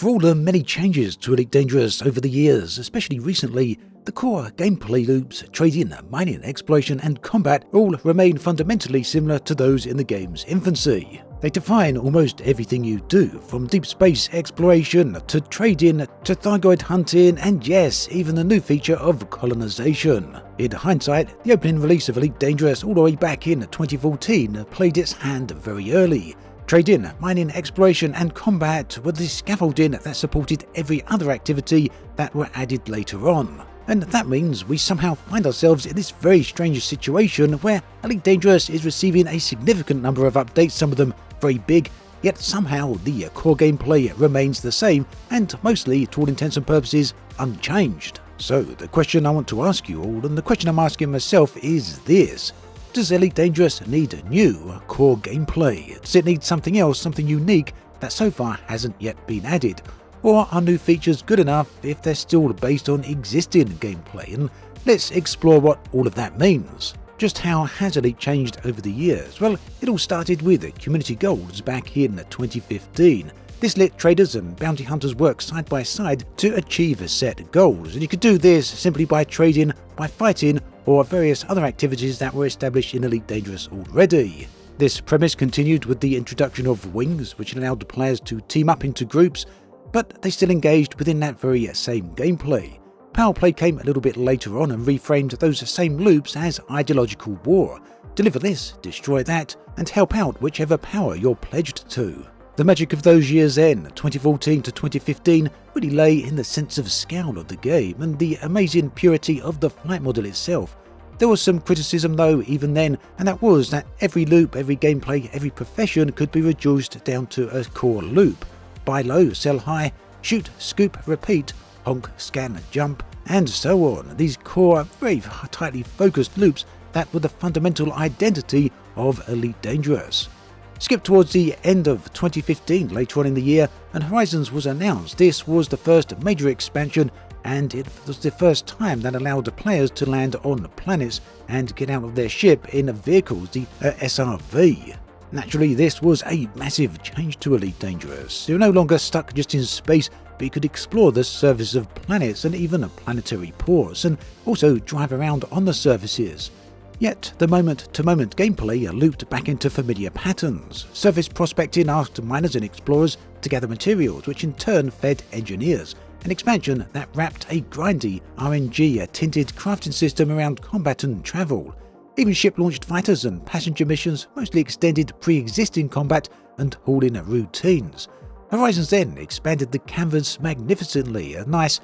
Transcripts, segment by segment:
For all the many changes to Elite Dangerous over the years, especially recently, the core gameplay loops, trading, mining, exploration and combat all remain fundamentally similar to those in the game's infancy. They define almost everything you do, from deep space exploration to trading to Thargoid hunting and yes, even the new feature of colonization. In hindsight, the opening release of Elite Dangerous all the way back in 2014 played its hand very early. Trading, mining, exploration and combat were the scaffolding that supported every other activity that were added later on. And that means we somehow find ourselves in this very strange situation where Elite Dangerous is receiving a significant number of updates, some of them very big, yet somehow the core gameplay remains the same and mostly, to all intents and purposes, unchanged. So the question I want to ask you all, and the question I'm asking myself, is this. Does Elite Dangerous need new core gameplay? Does it need something else, something unique that so far hasn't yet been added? Or are new features good enough if they're still based on existing gameplay? And let's explore what all of that means. Just how has Elite changed over the years? Well, it all started with community goals back in 2015. This let traders and bounty hunters work side by side to achieve set goals, and you could do this simply by trading, by fighting, or various other activities that were established in Elite Dangerous already. This premise continued with the introduction of wings, which allowed the players to team up into groups, but they still engaged within that very same gameplay. Power play came a little bit later on and reframed those same loops as ideological war. Deliver this, destroy that, and help out whichever power you're pledged to. The magic of those years then, 2014 to 2015, really lay in the sense of scale of the game and the amazing purity of the flight model itself. There was some criticism though even then, and that was that every loop, every gameplay, every profession could be reduced down to a core loop. Buy low, sell high, shoot, scoop, repeat, honk, scan, jump, and so on. These core, very tightly focused loops that were the fundamental identity of Elite Dangerous. Skip towards the end of 2015, later on in the year, and Horizons was announced. This was the first major expansion, and it was the first time that allowed the players to land on planets and get out of their ship in vehicles, the SRV. Naturally, this was a massive change to Elite Dangerous. You were no longer stuck just in space, but you could explore the surface of planets and even planetary ports, and also drive around on the surfaces. Yet, the moment-to-moment gameplay looped back into familiar patterns. Surface prospecting asked miners and explorers to gather materials, which in turn fed engineers. An expansion that wrapped a grindy, RNG-tinted crafting system around combat and travel. Even ship-launched fighters and passenger missions mostly extended pre-existing combat and hauling routines. Horizons then expanded the canvas magnificently, a nice,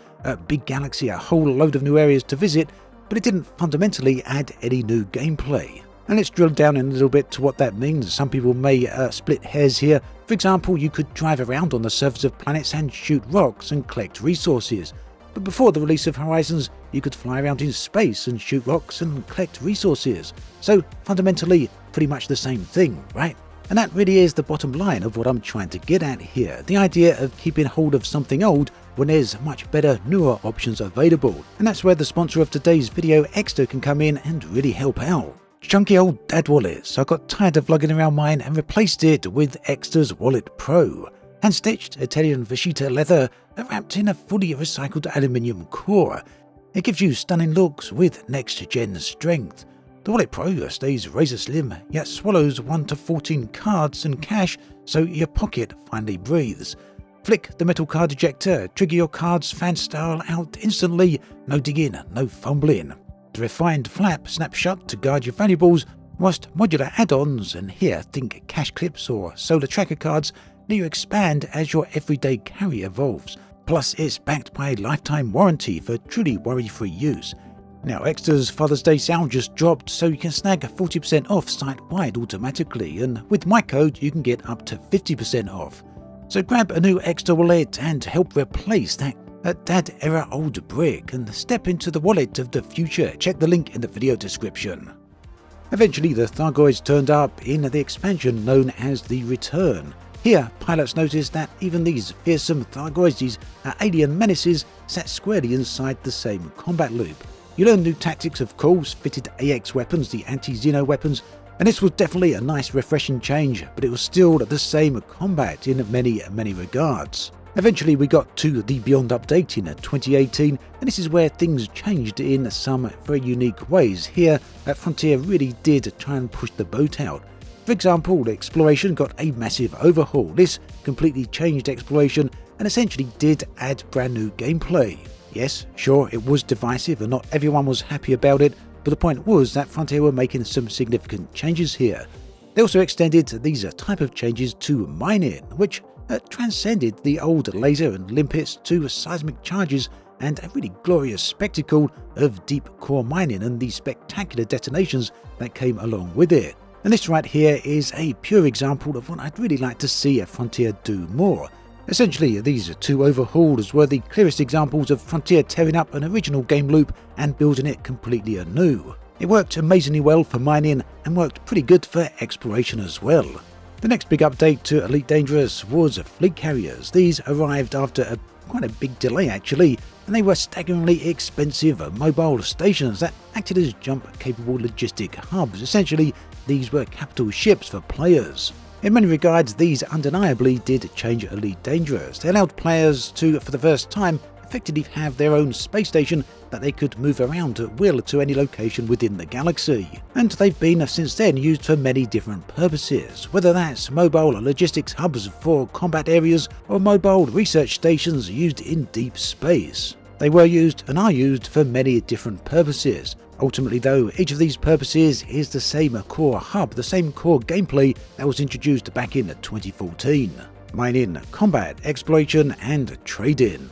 big galaxy, a whole load of new areas to visit, but it didn't fundamentally add any new gameplay. And let's drill down in a little bit to what that means. Some people may split hairs here. For example, you could drive around on the surface of planets and shoot rocks and collect resources. But before the release of Horizons, you could fly around in space and shoot rocks and collect resources. So fundamentally, pretty much the same thing, right? And that really is the bottom line of what I'm trying to get at here. The idea of keeping hold of something old when there's much better, newer options available. And that's where the sponsor of today's video, Extra, can come in and really help out. Chunky old dad wallets. I got tired of lugging around mine and replaced it with Extra's Wallet Pro. Hand-stitched Italian Vachita leather wrapped in a fully recycled aluminium core. It gives you stunning looks with next-gen strength. The Wallet Pro stays razor slim, yet swallows 1 to 14 cards and cash, so your pocket finally breathes. Flick the metal card ejector, trigger your cards fan style out instantly, no digging, no fumbling. The refined flap snaps shut to guard your valuables, whilst modular add-ons, and here think cash clips or solar tracker cards, let you expand as your everyday carry evolves. Plus, it's backed by a lifetime warranty for truly worry-free use. Now, Extra's Father's Day sale just dropped, so you can snag 40% off site-wide automatically, and with my code you can get up to 50% off. So grab a new Extra wallet and help replace that dad-era old brick and step into the wallet of the future. Check the link in the video description. Eventually, the Thargoids turned up in the expansion known as the Return. Here, pilots noticed that even these fearsome Thargoids, these alien menaces, sat squarely inside the same combat loop. You learn new tactics, of course, fitted AX weapons, the anti-Xeno weapons, and this was definitely a nice refreshing change, but it was still the same combat in many regards. Eventually we got to the Beyond update in 2018, and this is where things changed in some very unique ways. Here, Frontier really did try and push the boat out. For example, exploration got a massive overhaul. This completely changed exploration and essentially did add brand new gameplay. Yes, sure, it was divisive and not everyone was happy about it, but the point was that Frontier were making some significant changes here. They also extended these type of changes to mining, which transcended the old laser and limpets to seismic charges and a really glorious spectacle of deep core mining and the spectacular detonations that came along with it. And this right here is a pure example of what I'd really like to see Frontier do more. Essentially, these two overhauls were the clearest examples of Frontier tearing up an original game loop and building it completely anew. It worked amazingly well for mining and worked pretty good for exploration as well. The next big update to Elite Dangerous was fleet carriers. These arrived after quite a big delay actually, and they were staggeringly expensive mobile stations that acted as jump-capable logistic hubs. Essentially, these were capital ships for players. In many regards, these undeniably did change Elite Dangerous. They allowed players to, for the first time, effectively have their own space station that they could move around at will to any location within the galaxy. And they've been since then used for many different purposes, whether that's mobile logistics hubs for combat areas or mobile research stations used in deep space. They were used and are used for many different purposes. Ultimately though, each of these purposes is the same core hub, the same core gameplay that was introduced back in 2014. Mining, combat, exploration and trading.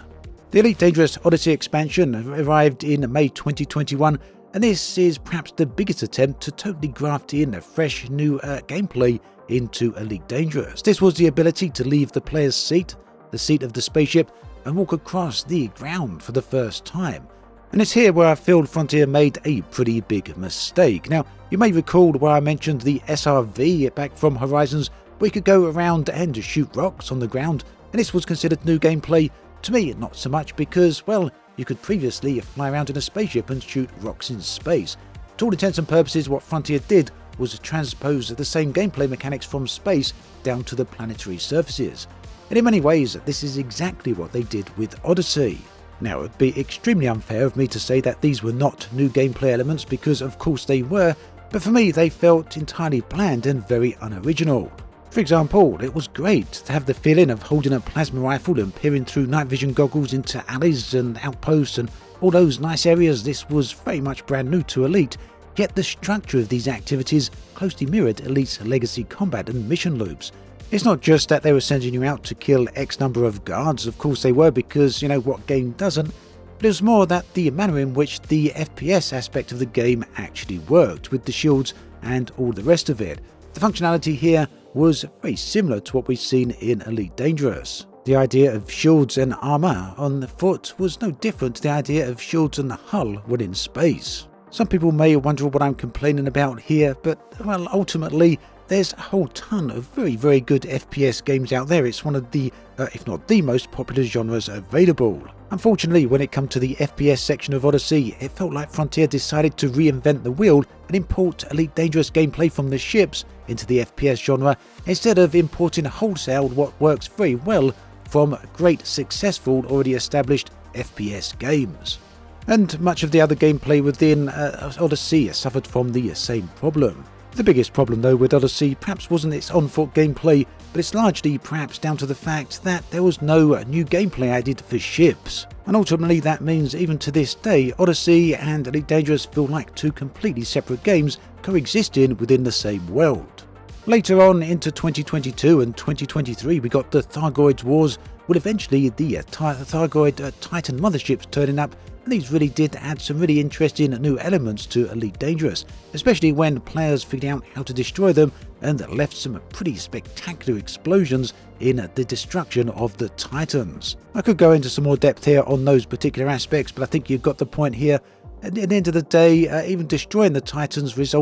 The Elite Dangerous Odyssey expansion arrived in May 2021, and this is perhaps the biggest attempt to totally graft in a fresh new gameplay into Elite Dangerous. This was the ability to leave the player's seat, the seat of the spaceship, and walk across the ground for the first time. And it's here where I feel Frontier made a pretty big mistake. Now, you may recall where I mentioned the SRV back from Horizons, where you could go around and shoot rocks on the ground, and this was considered new gameplay. To me, not so much because, well, you could previously fly around in a spaceship and shoot rocks in space. To all intents and purposes, what Frontier did was transpose the same gameplay mechanics from space down to the planetary surfaces. And in many ways, this is exactly what they did with Odyssey. Now, it would be extremely unfair of me to say that these were not new gameplay elements because of course they were, but for me they felt entirely bland and very unoriginal. For example, it was great to have the feeling of holding a plasma rifle and peering through night vision goggles into alleys and outposts and all those nice areas. This was very much brand new to Elite, yet the structure of these activities closely mirrored Elite's legacy combat and mission loops. It's not just that they were sending you out to kill X number of guards, of course they were, because you know what game doesn't, but it was more that the manner in which the FPS aspect of the game actually worked, with the shields and all the rest of it. The functionality here was very similar to what we've seen in Elite Dangerous. The idea of shields and armor on the foot was no different to the idea of shields and the hull when in space. Some people may wonder what I'm complaining about here, but well, ultimately, there's a whole ton of very good FPS games out there. It's one of the, if not the most popular genres available. Unfortunately, when it comes to the FPS section of Odyssey, it felt like Frontier decided to reinvent the wheel and import Elite Dangerous gameplay from the ships into the FPS genre, instead of importing wholesale what works very well from great, successful, already established FPS games. And much of the other gameplay within Odyssey suffered from the same problem. The biggest problem though with Odyssey perhaps wasn't its on-foot gameplay, but it's largely perhaps down to the fact that there was no new gameplay added for ships. And ultimately that means even to this day, Odyssey and Elite Dangerous feel like two completely separate games coexisting within the same world. Later on into 2022 and 2023 we got the Thargoid Wars, with eventually the Thargoid Titan motherships turning up, and these really did add some really interesting new elements to Elite Dangerous, especially when players figured out how to destroy them and left some pretty spectacular explosions in the destruction of the Titans. I could go into some more depth here on those particular aspects, but I think you've got the point here. At the end of the day, even destroying the Titans was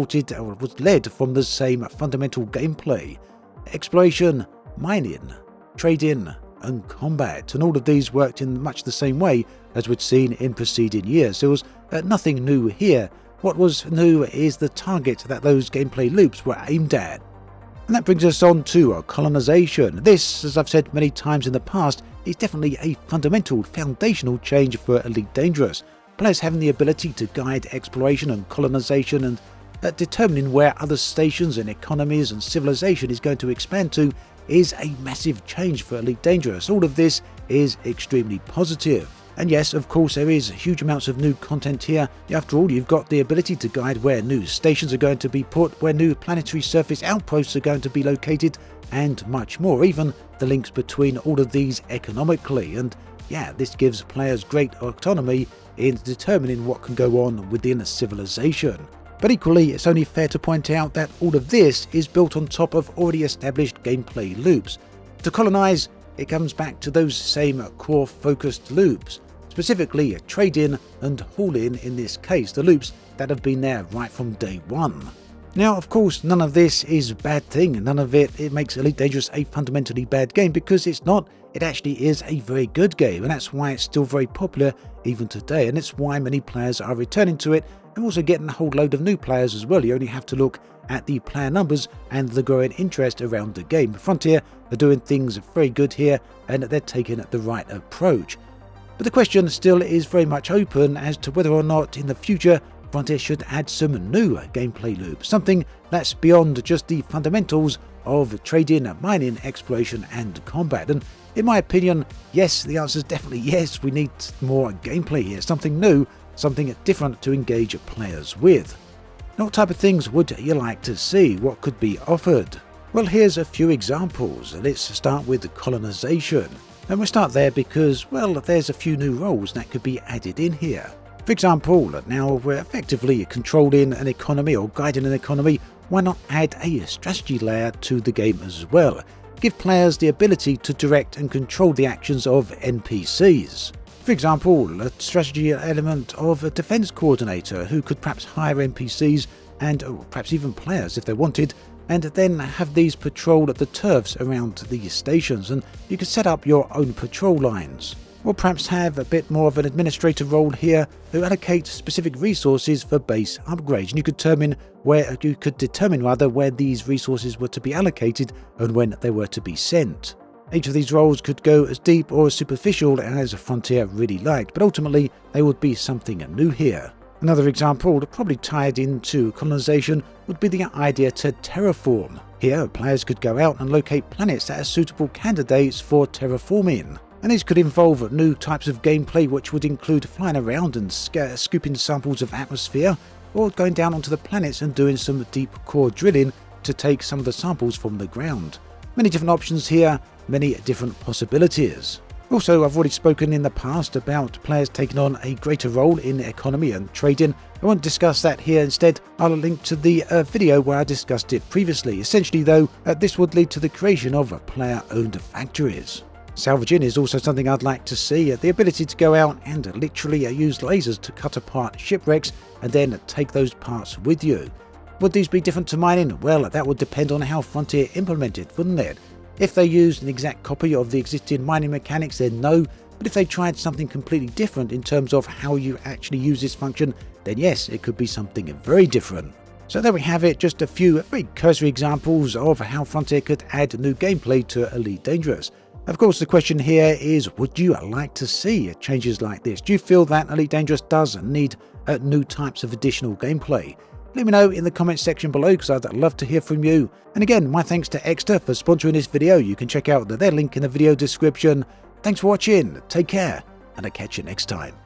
led from the same fundamental gameplay: exploration, mining, trading, and combat, and all of these worked in much the same way as we'd seen in preceding years. There was nothing new here. What was new is the target that those gameplay loops were aimed at. And that brings us on to colonization. This, as I've said many times in the past, is definitely a fundamental, foundational change for Elite Dangerous. Players having the ability to guide exploration and colonization and determining where other stations and economies and civilization is going to expand to is a massive change for Elite Dangerous. All of this is extremely positive. And yes, of course, there is huge amounts of new content here. After all, you've got the ability to guide where new stations are going to be put, where new planetary surface outposts are going to be located, and much more. Even the links between all of these economically. And yeah, this gives players great autonomy in determining what can go on within a civilization. But equally, it's only fair to point out that all of this is built on top of already established gameplay loops. To colonize, it comes back to those same core-focused loops, specifically trade-in and haul-in this case, the loops that have been there right from day one. Now, of course, none of this is a bad thing, none of it makes Elite Dangerous a fundamentally bad game, because it's not. It actually is a very good game, and that's why it's still very popular even today, and it's why many players are returning to it, and also getting a whole load of new players as well. You only have to look at the player numbers and the growing interest around the game. Frontier are doing things very good here, and they're taking the right approach. But the question still is very much open as to whether or not in the future Frontier should add some new gameplay loops, something that's beyond just the fundamentals of trading, mining, exploration and combat. And in my opinion, yes, the answer is definitely yes. We need more gameplay here, something new, something different to engage players with. Now, what type of things would you like to see? What could be offered? Well, here's a few examples. Let's start with colonization. And we'll start there because, well, there's a few new roles that could be added in here. For example, now we're effectively controlling an economy or guiding an economy, why not add a strategy layer to the game as well? Give players the ability to direct and control the actions of NPCs. For example, a strategy element of a defense coordinator who could perhaps hire NPCs and perhaps even players if they wanted, and then have these patrol the turfs around the stations, and you could set up your own patrol lines. Or perhaps have a bit more of an administrator role here who allocates specific resources for base upgrades, and you could determine where these resources were to be allocated and when they were to be sent. Each of these roles could go as deep or as superficial as Frontier really liked, but ultimately they would be something new here. Another example, probably tied into colonization, would be the idea to terraform. Here, players could go out and locate planets that are suitable candidates for terraforming. And these could involve new types of gameplay, which would include flying around and scooping samples of atmosphere, or going down onto the planets and doing some deep core drilling to take some of the samples from the ground. Many different options here, many different possibilities. Also, I've already spoken in the past about players taking on a greater role in economy and trading. I won't discuss that here. Instead, I'll link to the video where I discussed it previously. Essentially though, this would lead to the creation of player-owned factories. Salvaging is also something I'd like to see, the ability to go out and literally use lasers to cut apart shipwrecks and then take those parts with you. Would these be different to mining? Well, that would depend on how Frontier implemented, wouldn't it? If they used an exact copy of the existing mining mechanics, then no, but if they tried something completely different in terms of how you actually use this function, then yes, it could be something very different. So there we have it, just a few very cursory examples of how Frontier could add new gameplay to Elite Dangerous. Of course, the question here is, would you like to see changes like this? Do you feel that Elite Dangerous does need new types of additional gameplay? Let me know in the comments section below, because I'd love to hear from you. And again, my thanks to Extra for sponsoring this video. You can check out their link in the video description. Thanks for watching, take care, and I'll catch you next time.